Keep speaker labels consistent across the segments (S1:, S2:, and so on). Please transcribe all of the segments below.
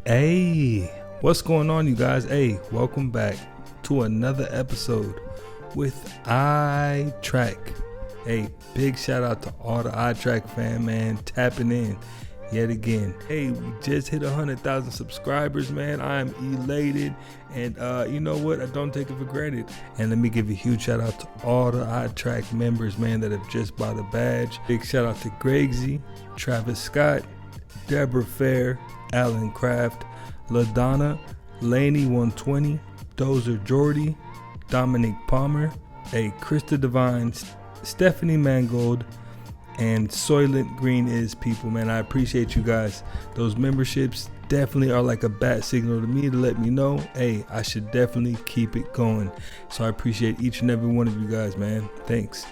S1: Hey, what's going on, you guys? Hey, welcome back to another episode with iTrack. Hey, big shout out to all the iTrack fan, man, tapping in yet again. Hey, we just hit 100,000 subscribers, man. I am elated, and you know what? I don't take it for granted. And let me give a huge shout out to all the iTrack members, man, that have just bought a badge. Big shout out to Gregsy, Travis Scott, Deborah Fair, Alan Kraft, LaDonna, Laney 120, Dozer Jordy, Dominic Palmer, Krista Devine, Stephanie Mangold, and Soylent Green is people, man. I appreciate you guys. Those memberships definitely are like a bat signal to me to let me know, hey, I should definitely keep it going. So I appreciate each and every one of you guys, man. Thanks.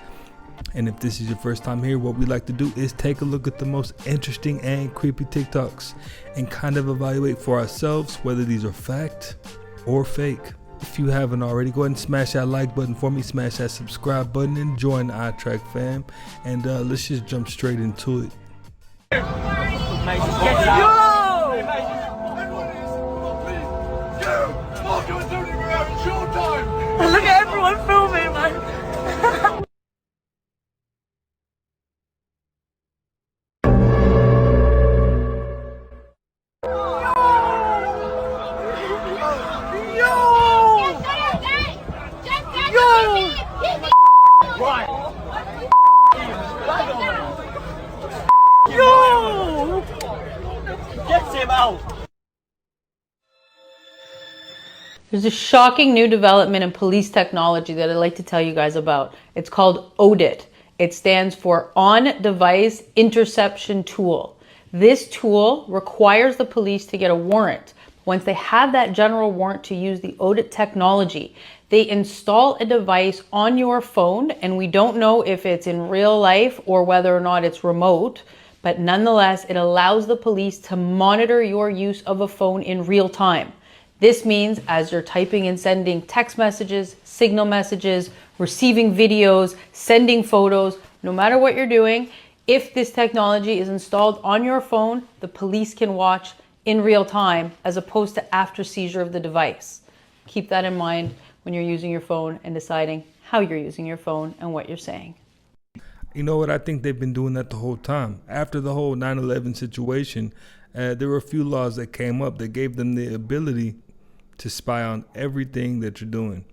S1: And if this is your first time here, what we like to do is take a look at the most interesting and creepy TikToks and kind of evaluate for ourselves whether these are fact or fake. If you haven't already, go ahead and smash that like button for me, smash that subscribe button, and join the iTrack fam. And let's just jump straight into it.
S2: Look at everyone filming, man. Yo! Get him out!
S3: There's a shocking new development in police technology that I'd like to tell you guys about. It's called ODIT. It stands for On-Device Interception Tool. This tool requires the police to get a warrant. Once they have that general warrant to use the ODIT technology, they install a device on your phone, and we don't know if it's in real life or whether or not it's remote, but nonetheless, it allows the police to monitor your use of a phone in real time. This means as you're typing and sending text messages, signal messages, receiving videos, sending photos, no matter what you're doing, if this technology is installed on your phone, the police can watch in real time as opposed to after seizure of the device. Keep that in mind when you're using your phone and deciding how you're using your phone and what you're saying.
S1: You know what? I think they've been doing that the whole time. After the whole 9/11 situation, there were a few laws that came up that gave them the ability to spy on everything that you're doing.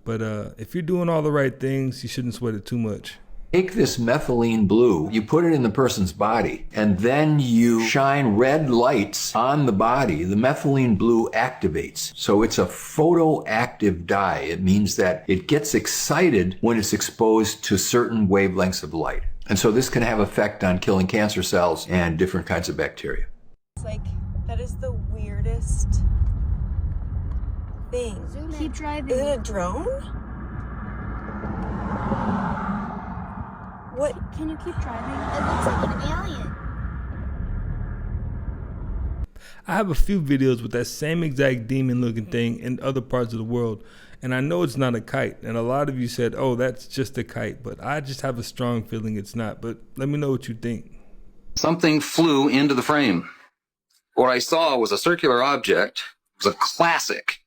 S1: But if you're doing all the right things, you shouldn't sweat it too much.
S4: Take this methylene blue, you put it in the person's body, and then you shine red lights on the body. The methylene blue activates. So it's a photoactive dye. It means that it gets excited when it's exposed to certain wavelengths of light. And so this can have effect on killing cancer cells and different kinds of bacteria.
S2: It's like, that is the weirdest thing.
S5: Keep driving.
S2: Is it a drone? What?
S5: Can you keep driving? It looks like an alien.
S1: I have a few videos with that same exact demon looking thing in other parts of the world, and I know it's not a kite, and a lot of you said, oh, that's just a kite, but I just have a strong feeling it's not. But let me know what you think.
S6: Something flew into the frame. What I saw was a circular object. It was a classic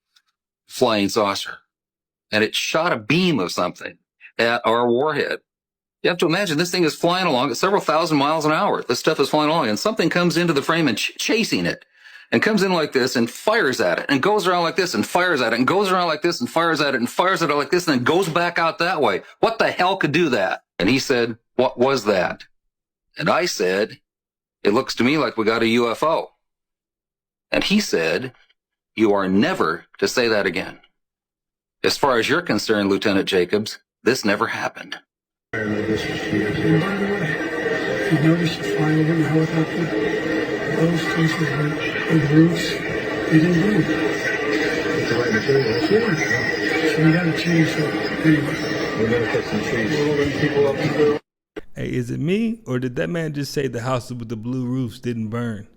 S6: flying saucer, and it shot a beam of something at our warhead. You have to imagine this thing is flying along at several thousand miles an hour. This stuff is flying along, and something comes into the frame and chasing it, and comes in like this and fires at it, and goes around like this and fires at it, and goes around like this and fires at it, and fires at it like this, and then goes back out that way. What the hell could do that? And he said, what was that? And I said, it looks to me like we got a UFO. And he said, you are never to say that again. As far as you're concerned, Lieutenant Jacobs, this never happened.
S7: And by the way, if you notice the flying over the helicopter, those places with roofs, they didn't move. It's the right material. Yeah. So we gotta change that. Anyway. We're gonna put some trees. Moving people up and
S1: Hey, is it me, or did that man just say the houses with the blue roofs didn't burn?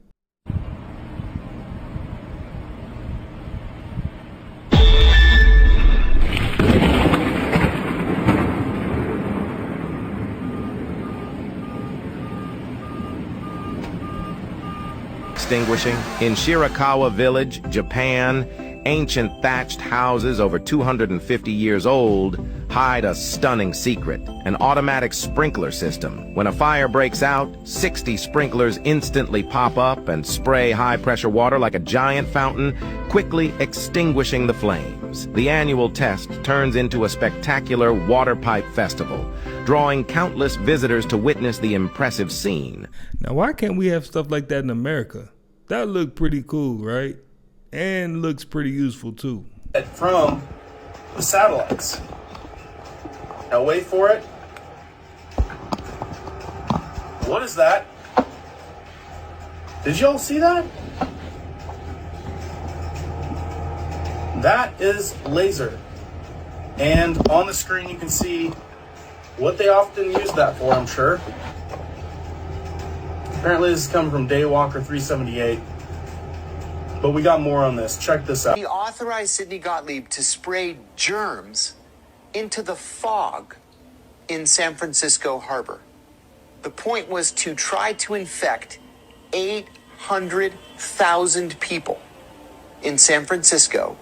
S8: extinguishing. In Shirakawa Village, Japan, ancient thatched houses over 250 years old hide a stunning secret: an automatic sprinkler system. When a fire breaks out, 60 sprinklers instantly pop up and spray high-pressure water like a giant fountain, quickly extinguishing the flames. The annual test turns into a spectacular water pipe festival, drawing countless visitors to witness the impressive scene.
S1: Now, why can't we have stuff like that in America? That looked pretty cool, right? And looks pretty useful too.
S9: From the satellites. Now wait for it. What is that? Did y'all see that? That is laser. And on the screen you can see what they often use that for, I'm sure. Apparently this is coming from Daywalker 378. But we got more on this. Check this out.
S10: He authorized Sidney Gottlieb to spray germs into the fog in San Francisco Harbor. The point was to try to infect 800,000 people in San Francisco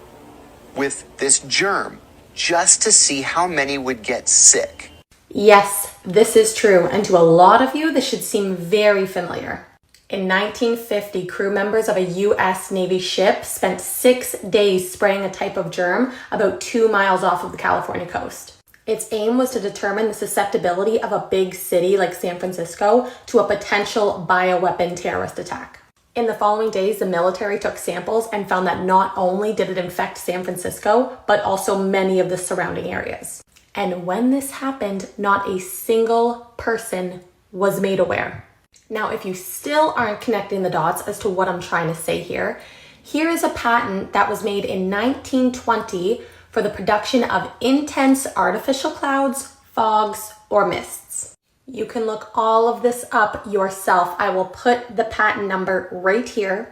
S10: with this germ just to see how many would get sick.
S11: Yes, this is true, and to a lot of you, this should seem very familiar. In 1950, crew members of a U.S. Navy ship spent 6 days spraying a type of germ about 2 miles off of the California coast. Its aim was to determine the susceptibility of a big city like San Francisco to a potential bioweapon terrorist attack. In the following days, the military took samples and found that not only did it infect San Francisco, but also many of the surrounding areas. And when this happened, not a single person was made aware. Now, if you still aren't connecting the dots as to what I'm trying to say here, here is a patent that was made in 1920 for the production of intense artificial clouds, fogs, or mists. You can look all of this up yourself. I will put the patent number right here.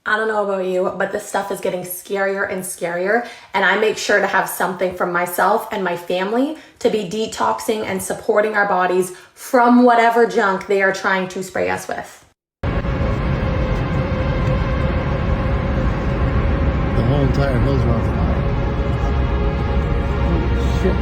S11: I don't know about you, but this stuff is getting scarier and scarier, and I make sure to have something for myself and my family to be detoxing and supporting our bodies from whatever junk they are trying to spray us with.
S12: The whole entire hill's on fire. Holy shit.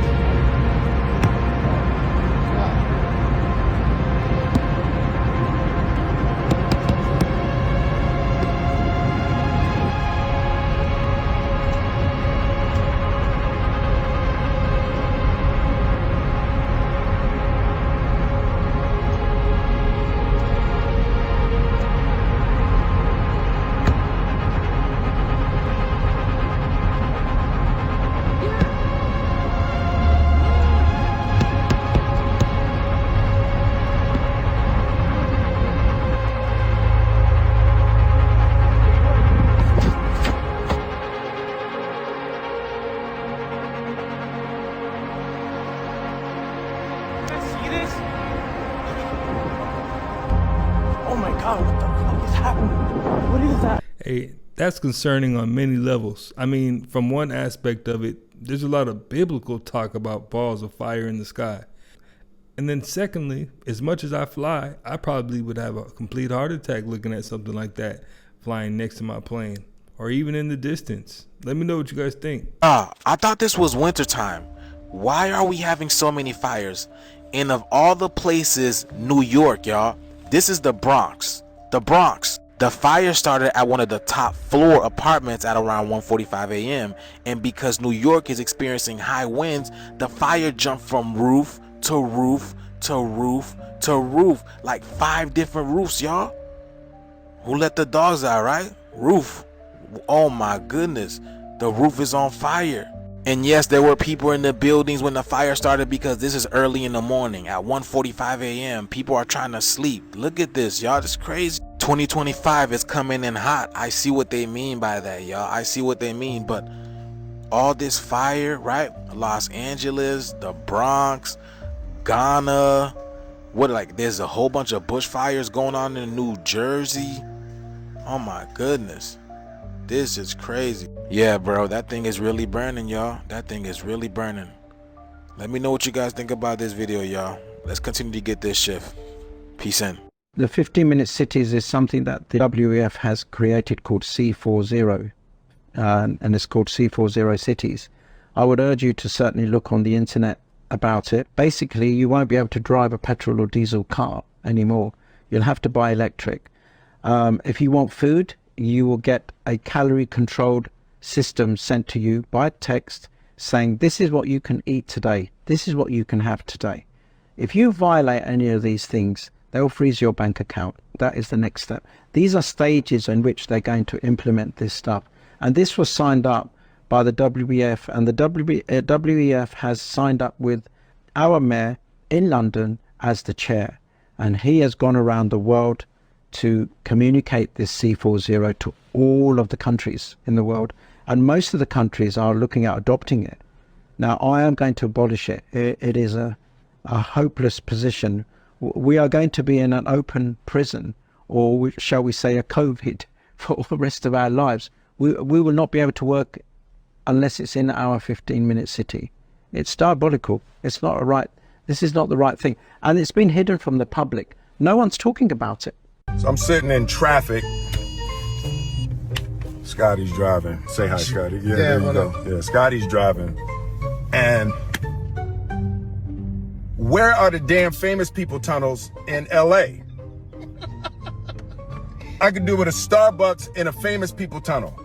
S1: Hey, that's concerning on many levels. I mean, from one aspect of it, there's a lot of biblical talk about balls of fire in the sky. And then secondly, as much as I fly, I probably would have a complete heart attack looking at something like that flying next to my plane or even in the distance. Let me know what you guys think.
S13: I thought this was wintertime. Why are we having so many fires? And of all the places, New York, y'all, this is the Bronx. The Bronx. The fire started at one of the top floor apartments at around 1:45 a.m. And because New York is experiencing high winds, the fire jumped from roof to roof to roof to roof. Like 5 different roofs, y'all. Who let the dogs out, right? Roof. Oh my goodness. The roof is on fire. And yes, there were people in the buildings when the fire started because this is early in the morning at 1:45 a.m. People are trying to sleep. Look at this, y'all. This is crazy. 2025 is coming in hot. I see what they mean by that, y'all. I see what they mean. But all this fire, right? Los Angeles, the Bronx, Ghana. There's a whole bunch of bushfires going on in New Jersey. Oh my goodness. This is crazy. Yeah, bro, that thing is really burning, y'all. That thing is really burning. Let me know what you guys think about this video, y'all. Let's continue to get this shift. Peace in.
S14: The 15-minute cities is something that the WEF has created called C40, and it's called C40 cities. I would urge you to certainly look on the internet about it. Basically, you won't be able to drive a petrol or diesel car anymore. You'll have to buy electric. If you want food, you will get a calorie-controlled system sent to you by text saying, this is what you can eat today. This is what you can have today. If you violate any of these things, they'll freeze your bank account. That is the next step. These are stages in which they're going to implement this stuff. And this was signed up by the WEF, and the WEF has signed up with our mayor in London as the chair. And he has gone around the world to communicate this C40 to all of the countries in the world. And most of the countries are looking at adopting it. Now, I am going to abolish it. It is a hopeless position. We are going to be in an open prison, or shall we say a COVID, for all the rest of our lives. We will not be able to work unless it's in our 15-minute city. It's diabolical. It's not right. This is not the right thing. And it's been hidden from the public. No one's talking about it.
S15: So I'm sitting in traffic. Scotty's driving. Say hi, Scotty. Yeah, there you go. Yeah, Scotty's driving. And where are the damn famous people tunnels in LA? I could do with a Starbucks in a famous people tunnel.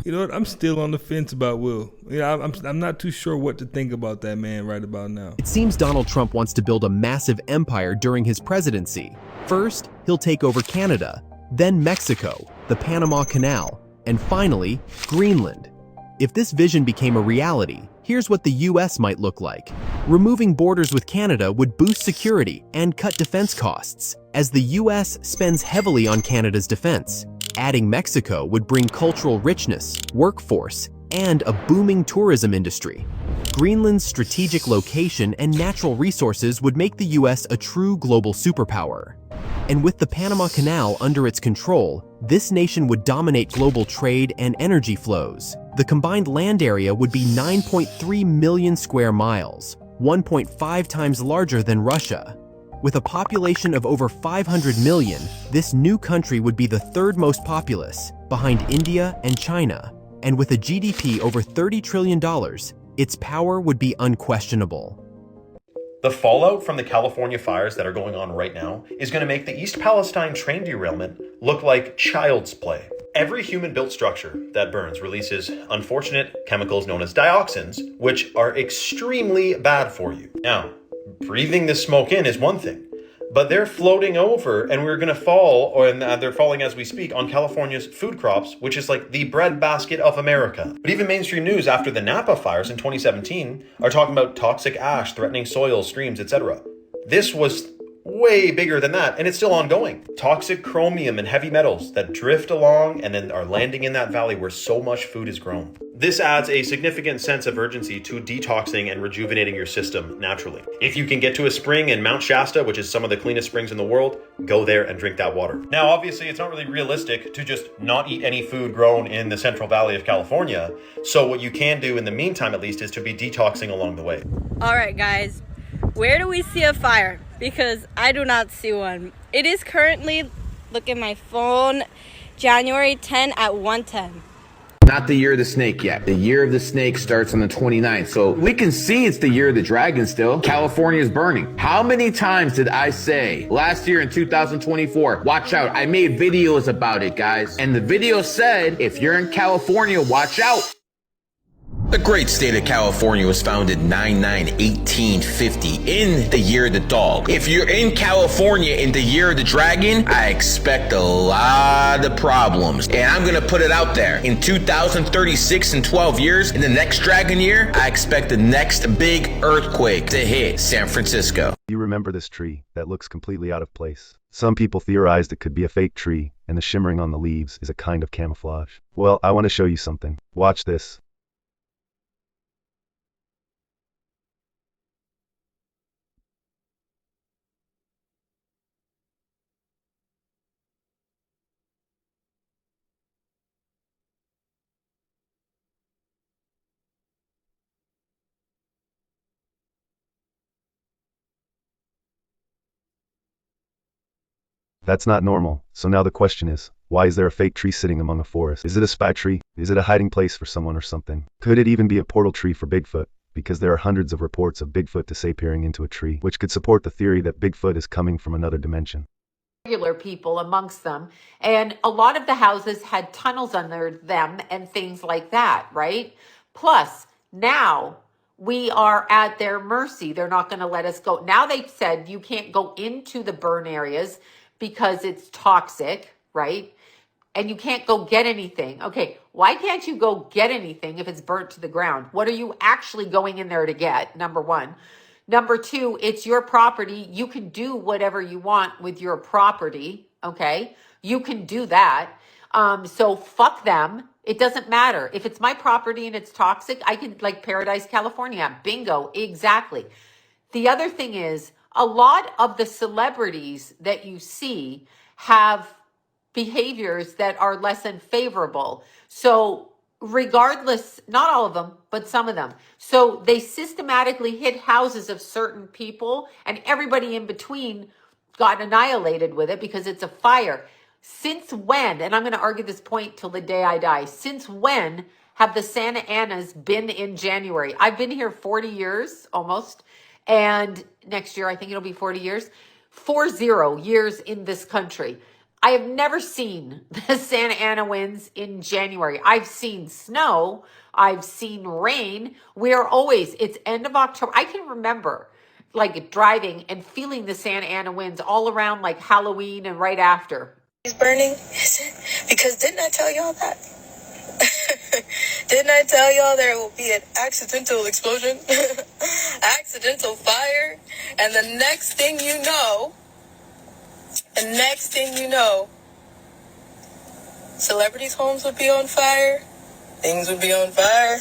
S1: You know what? I'm still on the fence about Will. I'm not too sure what to think about that man right about now.
S16: It seems Donald Trump wants to build a massive empire during his presidency. First, he'll take over Canada, then Mexico, the Panama Canal, and finally, Greenland. If this vision became a reality, here's what the US might look like. Removing borders with Canada would boost security and cut defense costs, as the US spends heavily on Canada's defense. Adding Mexico would bring cultural richness, workforce, and a booming tourism industry. Greenland's strategic location and natural resources would make the US a true global superpower. And with the Panama Canal under its control, this nation would dominate global trade and energy flows. The combined land area would be 9.3 million square miles, 1.5 times larger than Russia. With a population of over 500 million, this new country would be the third most populous, behind India and China. And with a GDP over $30 trillion, its power would be unquestionable.
S17: The fallout from the California fires that are going on right now is going to make the East Palestine train derailment look like child's play. Every human-built structure that burns releases unfortunate chemicals known as dioxins, which are extremely bad for you. Now, breathing this smoke in is one thing, but they're floating over and we're going to fall, and they're falling as we speak, on California's food crops, which is like the breadbasket of America. But even mainstream news after the Napa fires in 2017 are talking about toxic ash threatening soils, streams, etc. This was way bigger than that, and it's still ongoing. Toxic chromium and heavy metals that drift along and then are landing in that valley where so much food is grown. This adds a significant sense of urgency to detoxing and rejuvenating your system naturally. If you can get to a spring in Mount Shasta, which is some of the cleanest springs in the world, go there and drink that water. Now, obviously, it's not really realistic to just not eat any food grown in the Central Valley of California. So what you can do in the meantime, at least, is to be detoxing along the way.
S2: All right, guys, where do we see a fire? Because I do not see one. It is currently, look at my phone, January 10 at 1:10.
S8: Not the year of the snake yet. The year of the snake starts on the 29th. So we can see it's the year of the dragon still. California is burning. How many times did I say last year in 2024, watch out? I made videos about it, guys. And the video said, if you're in California, watch out. The great state of California was founded 9/9/1850 in the year of the dog. If you're in California in the year of the dragon, I expect a lot of problems. And I'm gonna put it out there. In 2036 and 12 years, in the next dragon year, I expect the next big earthquake to hit San Francisco.
S18: You remember this tree that looks completely out of place? Some people theorized it could be a fake tree, and the shimmering on the leaves is a kind of camouflage. Well, I want to show you something. Watch this. That's not normal. So now the question is, why is there a fake tree sitting among a forest? Is it a spy tree? Is it a hiding place for someone or something? Could it even be a portal tree for Bigfoot? Because there are hundreds of reports of Bigfoot disappearing into a tree, which could support the theory that Bigfoot is coming from another dimension.
S3: Regular people amongst them. And a lot of the houses had tunnels under them and things like that, right? Plus, now we are at their mercy. They're not going to let us go. Now they've said you can't go into the burn areas because it's toxic, right? And you can't go get anything. Okay, why can't you go get anything if it's burnt to the ground? What are you actually going in there to get? Number one. Number two, it's your property. You can do whatever you want with your property. Okay, you can do that. So fuck them. It doesn't matter. If it's my property and it's toxic, I can, like Paradise, California. Bingo, exactly. The other thing is, a lot of the celebrities that you see have behaviors that are less than favorable. So regardless, not all of them, but some of them. So they systematically hit houses of certain people, and everybody in between got annihilated with it because it's a fire. Since when, and I'm going to argue this point till the day I die, since when have the Santa Anas been in January? I've been here 40 years almost, and next year I think it'll be 40 years. 40 years in this country. I have never seen the Santa Ana winds in January. I've seen snow. I've seen rain. We are always, it's end of October. I can remember like driving and feeling the Santa Ana winds all around like Halloween and right after.
S19: It's burning? Is it? Because didn't I tell y'all that? Didn't I tell y'all there will be an accidental explosion? Accidental fire? And the next thing you know, celebrities' homes would be on fire. Things would be on fire.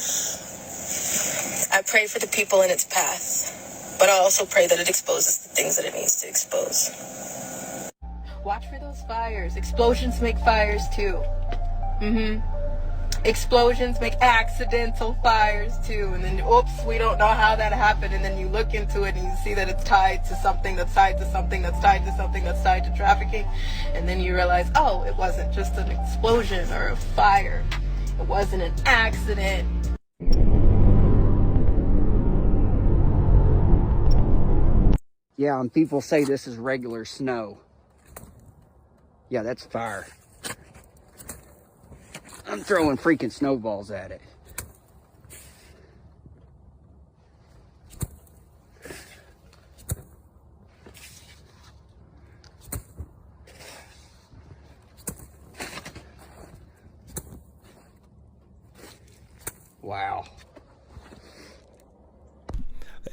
S19: I pray for the people in its path, but I also pray that it exposes the things that it needs to expose.
S20: Watch for those fires. Explosions make fires too. Explosions make accidental fires too. And then, oops, we don't know how that happened. And then you look into it and you see that it's tied to something that's tied to something that's tied to something that's tied to trafficking. And then you realize, oh, it wasn't just an explosion or a fire. It wasn't an accident.
S21: Yeah, and people say this is regular snow. Yeah, that's fire. I'm throwing freaking snowballs at it. Wow.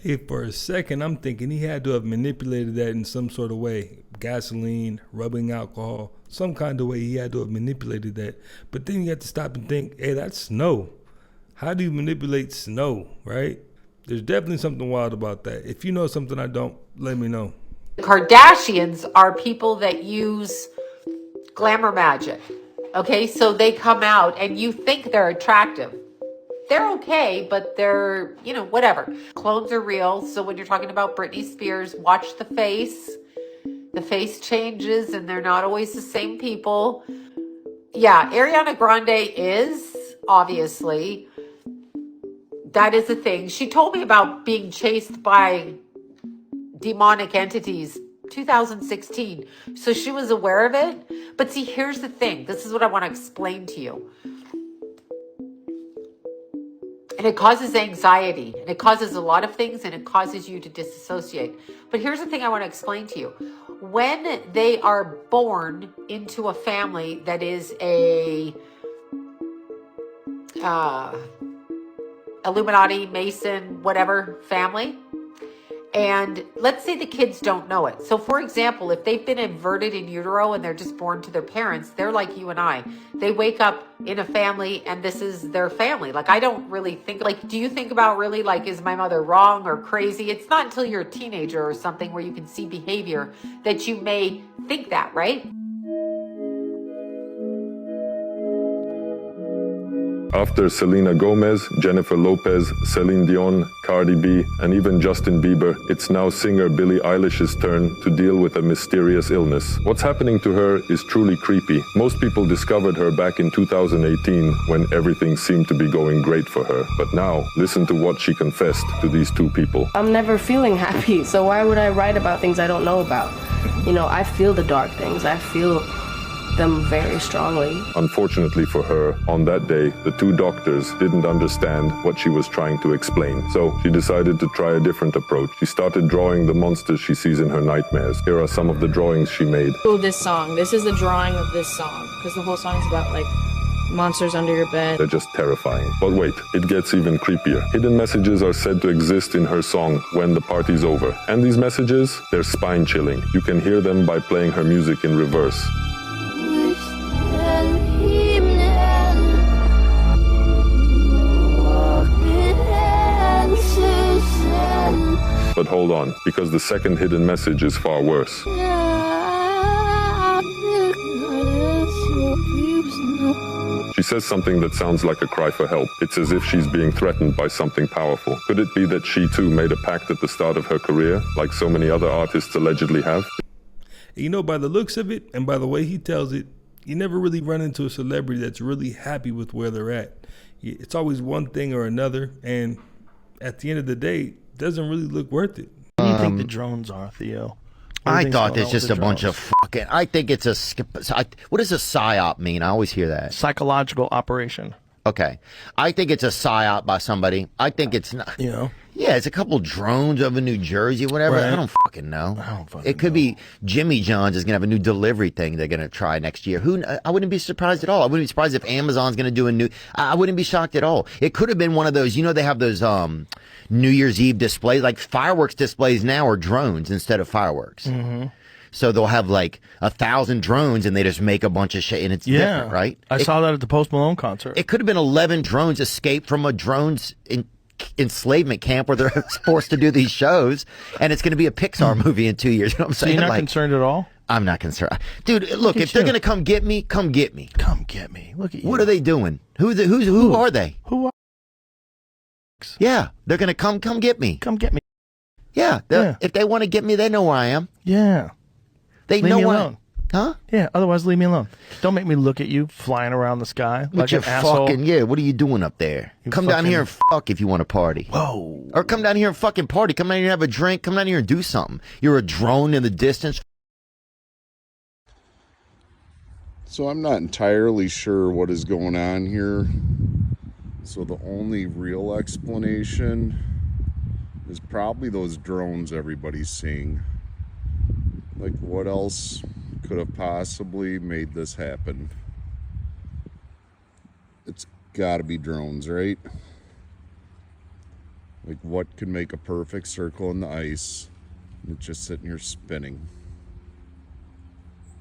S1: Hey, for a second, I'm thinking he had to have manipulated that in some sort of way. Gasoline, rubbing alcohol, some kind of way he had to have manipulated that. But then you have to stop and think, hey, that's snow. How do you manipulate snow, right? There's definitely something wild about that. If you know something I don't, let me know.
S3: Kardashians are people that use glamour magic. Okay, so they come out and you think they're attractive. They're okay, but they're, you know, whatever. Clones are real. So when you're talking about Britney Spears, watch the face. The face changes and they're not always the same people. Yeah, Ariana Grande is, obviously. That is a thing. She told me about being chased by demonic entities 2016. So she was aware of it. But see, here's the thing. This is what I want to explain to you. And it causes anxiety. And it causes a lot of things. And it causes you to disassociate. But here's the thing I want to explain to you. When they are born into a family that is a Illuminati, Mason, whatever family, and let's say the kids don't know it. So for example, if they've been inverted in utero and they're just born to their parents, they're like you and I. They wake up in a family and this is their family. Like, I don't really think, like, do you think about really, like, is my mother wrong or crazy? It's not until you're a teenager or something where you can see behavior that you may think that, right?
S15: After Selena Gomez, Jennifer Lopez, Celine Dion, Cardi B, and even Justin Bieber, it's now singer Billie Eilish's turn to deal with a mysterious illness. What's happening to her is truly creepy. Most people discovered her back in 2018 when everything seemed to be going great for her. But now, listen to what she confessed to these two people.
S4: I'm never feeling happy, so why would I write about things I don't know about? You know, I feel the dark things. I feel them very strongly.
S15: Unfortunately for her, on that day, the two doctors didn't understand what she was trying to explain. So she decided to try a different approach. She started drawing the monsters she sees in her nightmares. Here are some of the drawings she made.
S3: Oh, this song. This is the drawing of this song, because the whole song is about like monsters under your bed.
S15: They're just terrifying. But wait, it gets even creepier. Hidden messages are said to exist in her song When the Party's Over. And these messages, they're spine-chilling. You can hear them by playing her music in reverse. But hold on, because the second hidden message is far worse. She says something that sounds like a cry for help. It's as if she's being threatened by something powerful. Could it be that she too made a pact at the start of her career, like so many other artists allegedly have?
S1: You know, by the looks of it and by the way he tells it, you never really run into a celebrity that's really happy with where they're at. It's always one thing or another, and at the end of the day, it doesn't really look worth it.
S22: What do you think the drones are, Theo?
S12: I thought it's just a bunch of fucking. I think it's a. What does a psyop mean? I always hear that.
S22: Psychological operation.
S12: Okay, I think it's a psyop by somebody. I think it's not.
S22: You know.
S12: Yeah, it's a couple drones over New Jersey, whatever.
S22: Right.
S12: I don't fucking know. It could be Jimmy John's is gonna have a new delivery thing they're gonna try next year. I wouldn't be surprised at all. I wouldn't be surprised if Amazon's gonna do a new. I wouldn't be shocked at all. It could have been one of those. You know, they have those New Year's Eve displays, like fireworks displays now are drones instead of fireworks.
S22: Mm-hmm.
S12: So they'll have like 1,000 drones and they just make a bunch of shit and it's different, right?
S22: I saw that at the Post Malone concert.
S12: It could have been 11 drones escaped from a drones enslavement camp where they're forced to do these shows, and it's going to be a Pixar movie in 2 years. You know what I'm
S22: So
S12: saying?
S22: you're not concerned at all?
S12: I'm not concerned. Dude, look, if they're going to come get me, come get me.
S22: Come get me. Look at you.
S12: What are they doing? Who are they?
S22: Who are?
S12: Yeah, they're going to come get me.
S22: Come get me.
S12: Yeah, if they want to get me, they know where I am.
S22: Yeah.
S12: They
S22: Leave
S12: know
S22: me
S12: where
S22: alone.
S12: Huh?
S22: Yeah, otherwise leave me alone. Don't make me look at you flying around the sky like
S12: Your
S22: an asshole.
S12: fucking, yeah, what are you doing up there? Come down here and fuck if you want to party.
S22: Whoa.
S12: Or come down here and fucking party. Come down here and have a drink. Come down here and do something. You're a drone in the distance.
S23: So I'm not entirely sure what is going on here. So the only real explanation is probably those drones everybody's seeing. Like, what else could have possibly made this happen? It's gotta be drones, right? Like, what could make a perfect circle in the ice and it's just sitting here spinning?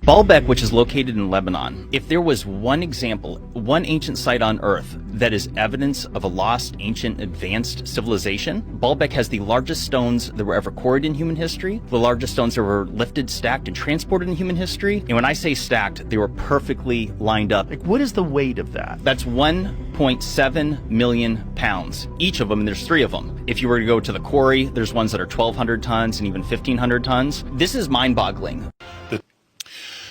S24: Baalbek, which is located in Lebanon, if there was one example, one ancient site on Earth that is evidence of a lost, ancient, advanced civilization, Baalbek has the largest stones that were ever quarried in human history, the largest stones that were lifted, stacked, and transported in human history. And when I say stacked, they were perfectly lined up.
S22: Like, what is the weight of that?
S24: That's 1.7 million pounds. Each of them, and there's 3 of them. If you were to go to the quarry, there's ones that are 1,200 tons and even 1,500 tons. This is mind-boggling.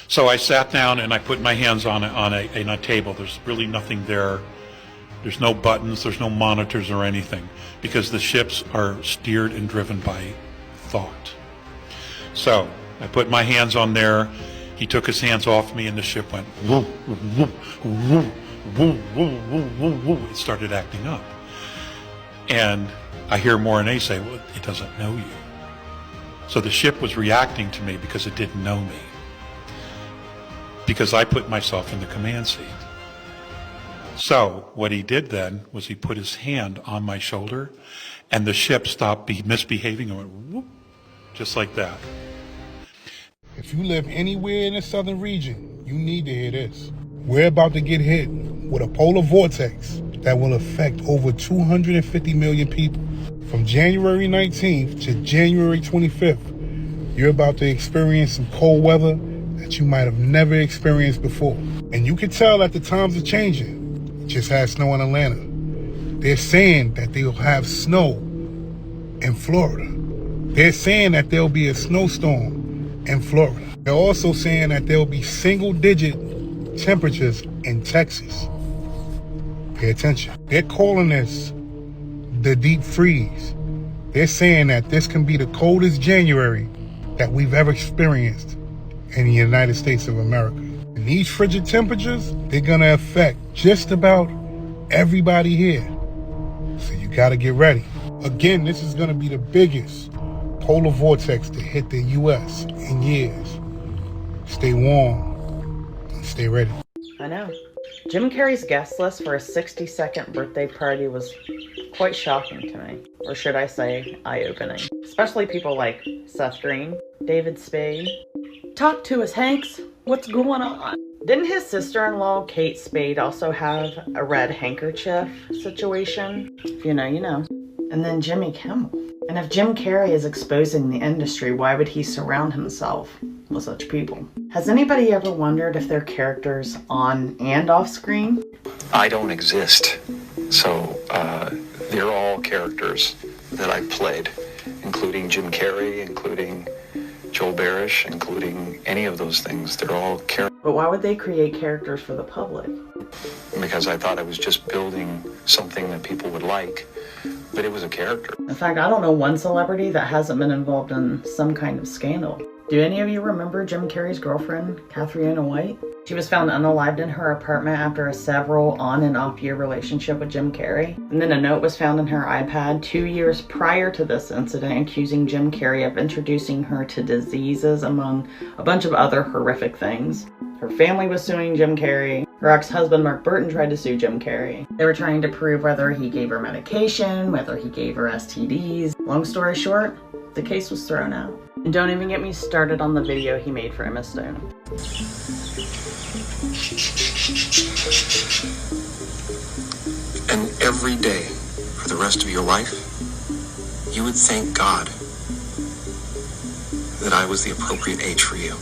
S25: So I sat down and I put my hands on a table. There's really nothing there. There's no buttons, there's no monitors or anything, because the ships are steered and driven by thought. So I put my hands on there. He took his hands off me and the ship went woo, woo, woo, woo, woo, woo, woo, woo. It started acting up. And I hear Mornay say, well, it doesn't know you. So the ship was reacting to me because it didn't know me, because I put myself in the command seat. So what he did then was he put his hand on my shoulder and the ship stopped misbehaving and went whoop, just like that.
S26: If you live anywhere in the southern region, you need to hear this. We're about to get hit with a polar vortex that will affect over 250 million people. From January 19th to January 25th, you're about to experience some cold weather that you might have never experienced before. And you can tell that the times are changing. Just had snow in Atlanta. They're saying that they'll have snow in Florida. They're saying that there'll be a snowstorm in Florida. They're also saying that there'll be single-digit temperatures in Texas. Pay attention. They're calling this the deep freeze. They're saying that this can be the coldest January that we've ever experienced in the United States of America. And these frigid temperatures, they're gonna affect just about everybody here. So you gotta get ready. Again, this is gonna be the biggest polar vortex to hit the US in years. Stay warm and stay ready.
S5: I know. Jim Carrey's guest list for a 62nd birthday party was quite shocking to me. Or should I say, eye-opening. Especially people like Seth Green, David Spade. Talk to us, Hanks. What's going on? Didn't his sister-in-law, Kate Spade, also have a red handkerchief situation? If you know, you know. And then Jimmy Kimmel. And if Jim Carrey is exposing the industry, why would he surround himself with such people? Has anybody ever wondered if they're characters on and off screen?
S6: I don't exist, so they're all characters that I've played, including Jim Carrey, including Joel Barish, including any of those things. They're all characters.
S5: But why would they create characters for the public?
S6: Because I thought I was just building something that people would like, but it was a character.
S5: In fact, I don't know one celebrity that hasn't been involved in some kind of scandal. Do any of you remember Jim Carrey's girlfriend, Katharina White? She was found unalived in her apartment after a several on and off year relationship with Jim Carrey. And then a note was found in her iPad 2 years prior to this incident accusing Jim Carrey of introducing her to diseases among a bunch of other horrific things. Her family was suing Jim Carrey. Her ex-husband Mark Burton tried to sue Jim Carrey. They were trying to prove whether he gave her medication, whether he gave her STDs. Long story short, the case was thrown out. And don't even get me started on the video he made for Emma Stone.
S6: And every day, for the rest of your life, you would thank God that I was the appropriate age for you.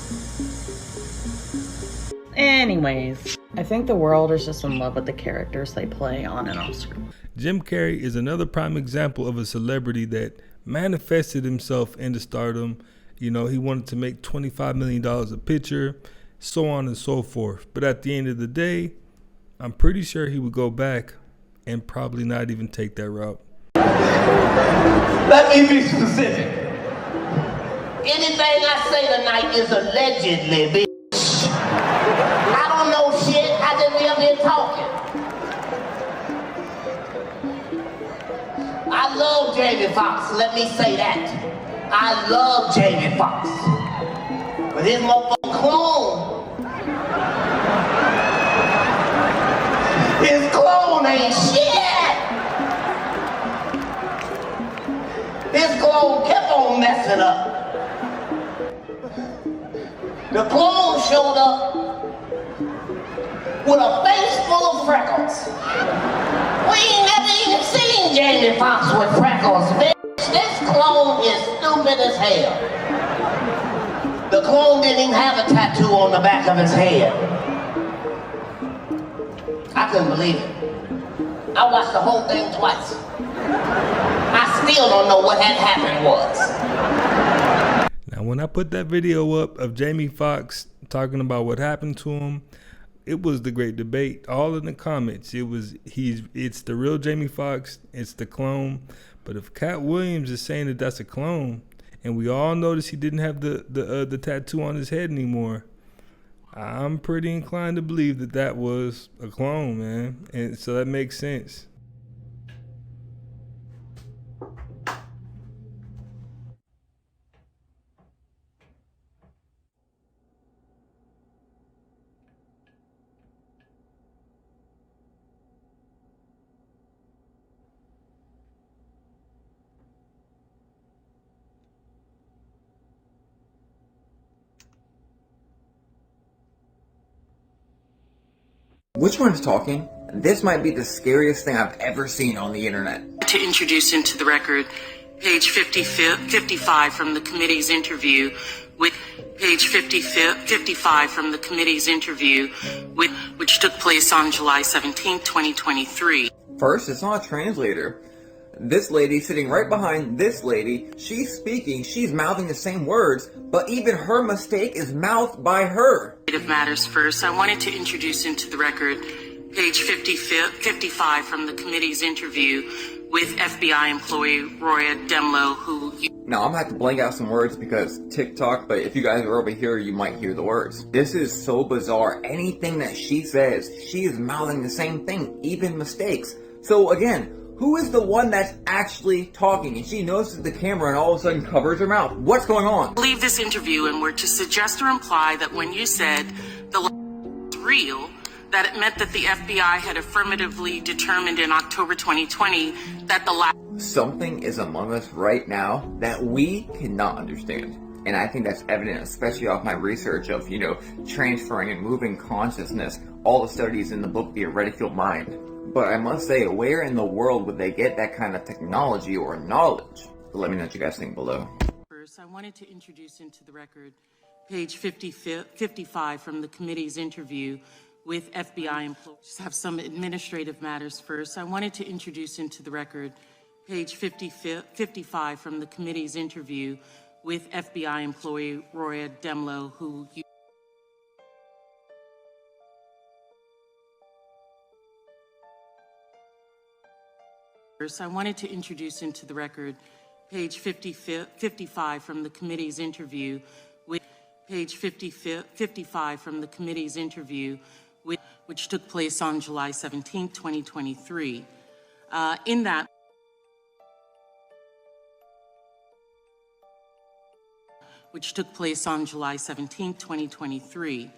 S5: Anyways, I think the world is just in love with the characters they play on and off screen.
S1: Jim Carrey is another prime example of a celebrity that manifested himself into stardom. You know, he wanted to make $25 million a picture, so on and so forth. But at the end of the day, I'm pretty sure he would go back and probably not even take that route.
S7: Let me be specific. Anything I say tonight is allegedly, bitch. I don't know shit, I just be up here talking. I love Jamie Foxx, let me say that. I love Jamie Foxx. But his motherfucking clone. His clone ain't shit. His clone kept on messing up. The clone showed up with a face full of freckles. We ain't never even seen Jamie Foxx with freckles, bitch. This clone is stupid as hell. The clone didn't even have a tattoo on the back of his head. I couldn't believe it. I watched the whole thing twice. I still don't know what had happened was.
S1: Now, when I put that video up of Jamie Foxx talking about what happened to him, it was the great debate. All in the comments, it's the real Jamie Foxx, it's the clone. But if Cat Williams is saying that that's a clone, and we all notice he didn't have the tattoo on his head anymore, I'm pretty inclined to believe that that was a clone, man. And so that makes sense.
S9: Which one's talking? This might be the scariest thing I've ever seen on the internet.
S10: To introduce into the record Page 55 from the committee's interview with page 55 from the committee's interview with which took place on July 17, 2023.
S9: First, it's not a translator. This lady sitting right behind this lady, she's speaking, she's mouthing the same words, but even her mistake is mouthed by her.
S10: Matters first, I wanted to introduce into the record page 55 from the committee's interview with FBI employee Roya Demlow, who...
S9: Now, I'm gonna have to blank out some words because TikTok, but if you guys are over here, you might hear the words. This is so bizarre. Anything that she says, she is mouthing the same thing, even mistakes. So again, who is the one that's actually talking? And she notices the camera and all of a sudden covers her mouth. What's going on?
S10: Leave this interview and were to suggest or imply that when you said the was real, that it meant that the FBI had affirmatively determined in October 2020 that the lab...
S9: Something is among us right now that we cannot understand. And I think that's evident, especially off my research of, transferring and moving consciousness, all the studies in the book, The Rethink Mind. But I must say, where in the world would they get that kind of technology or knowledge? Let me know what you guys think below.
S10: First, I wanted to introduce into the record page 55 from the committee's interview with FBI employees. Just have some administrative matters first. I wanted to introduce into the record page 55 from the committee's interview with FBI employee Roya Demlow, who... First, I wanted to introduce into the record page 55 from the committee's interview with page 55 from the committee's interview with, which took place on July 17, 2023. In that, which took place on July 17, 2023.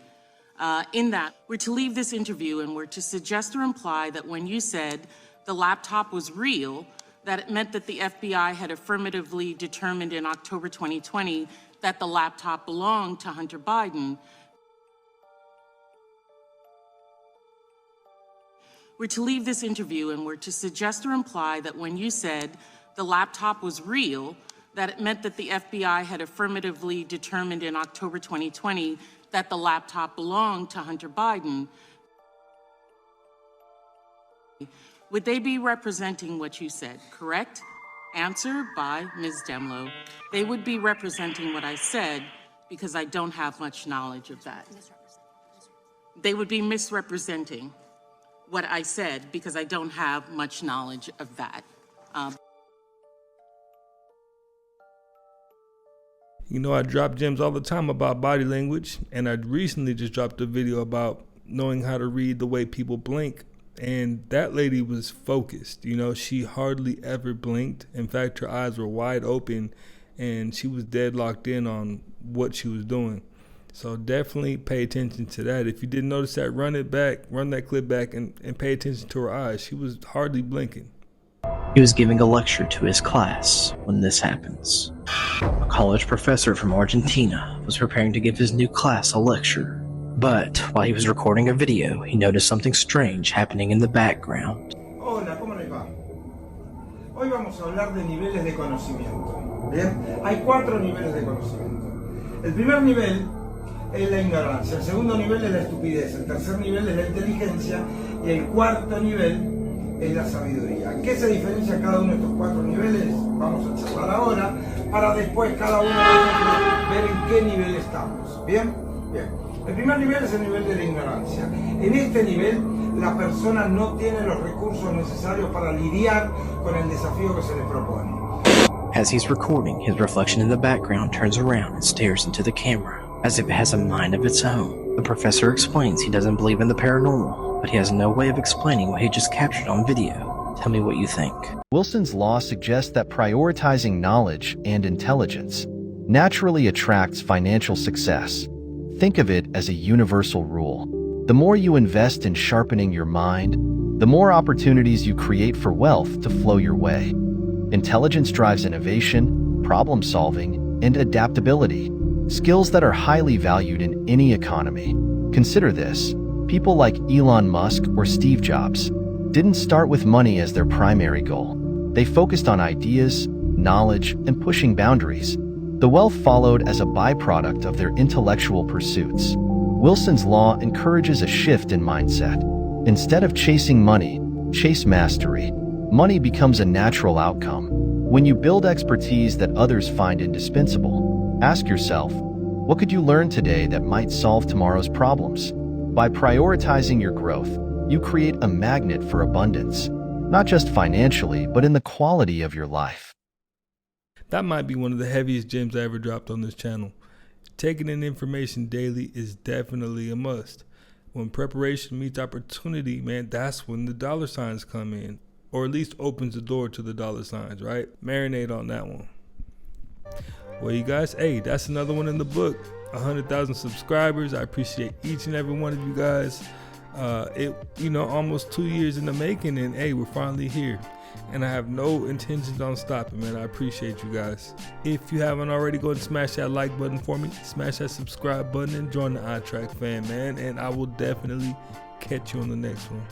S10: In that, we're to leave this interview and we're to suggest or imply that when you said the laptop was real, that it meant that the FBI had affirmatively determined in October 2020 that the laptop belonged to Hunter Biden. We're to leave this interview and we're to suggest or imply that when you said the laptop was real, that it meant that the FBI had affirmatively determined in October 2020 that the laptop belonged to Hunter Biden. Would they be representing what you said, correct? Answer by Ms. Demlow. They would be representing what I said because I don't have much knowledge of that. They would be misrepresenting what I said because I don't have much knowledge of that.
S1: I drop gems all the time about body language, and I recently just dropped a video about knowing how to read the way people blink. And that lady was focused. She hardly ever blinked. In fact, her eyes were wide open and she was dead locked in on what she was doing. So definitely pay attention to that. If you didn't notice that, run that clip back and pay attention to her eyes. She was hardly blinking.
S11: He was giving a lecture to his class when this happens. A college professor from Argentina was preparing to give his new class a lecture. But while he was recording a video, he noticed something strange happening in the background.
S13: Hola, ¿cómo les va? Hoy vamos a hablar de niveles de conocimiento. Bien, hay 4 niveles de conocimiento. El primer nivel es la ignorancia, el segundo nivel es la estupidez, el tercer nivel es la inteligencia y el cuarto nivel es la sabiduría. ¿Qué se diferencia cada uno de estos 4 niveles? Vamos a charlar ahora para después cada uno de nosotros ver en qué nivel estamos. ¿Bien? Bien. El primer nivel es el nivel de la ignorancia. En este nivel, la persona no tiene los recursos necesarios para lidiar con el desafío que se le propone.
S11: As he's recording, his reflection in the background turns around and stares into the camera, as if it has a mind of its own. The professor explains he doesn't believe in the paranormal, but he has no way of explaining what he just captured on video. Tell me what you think.
S14: Wilson's law suggests that prioritizing knowledge and intelligence naturally attracts financial success. Think of it as a universal rule. The more you invest in sharpening your mind, the more opportunities you create for wealth to flow your way. Intelligence drives innovation, problem solving, and adaptability, skills that are highly valued in any economy. Consider this: people like Elon Musk or Steve Jobs didn't start with money as their primary goal. They focused on ideas, knowledge, and pushing boundaries. The wealth followed as a byproduct of their intellectual pursuits. Wilson's law encourages a shift in mindset. Instead of chasing money, chase mastery. Money becomes a natural outcome. When you build expertise that others find indispensable, ask yourself, what could you learn today that might solve tomorrow's problems? By prioritizing your growth, you create a magnet for abundance, not just financially, but in the quality of your life.
S1: That might be one of the heaviest gems I ever dropped on this channel. Taking in information daily is definitely a must. When preparation meets opportunity, man, that's when the dollar signs come in, or at least opens the door to the dollar signs, right? Marinate on that one. Well, you guys, hey, that's another one in the book. 100,000 subscribers. I appreciate each and every one of you guys. Almost 2 years in the making, and hey, we're finally here. And I have no intentions on stopping, man. I appreciate you guys. If you haven't already, go and smash that like button for me. Smash that subscribe button and join the iTrack fam, man. And I will definitely catch you on the next one.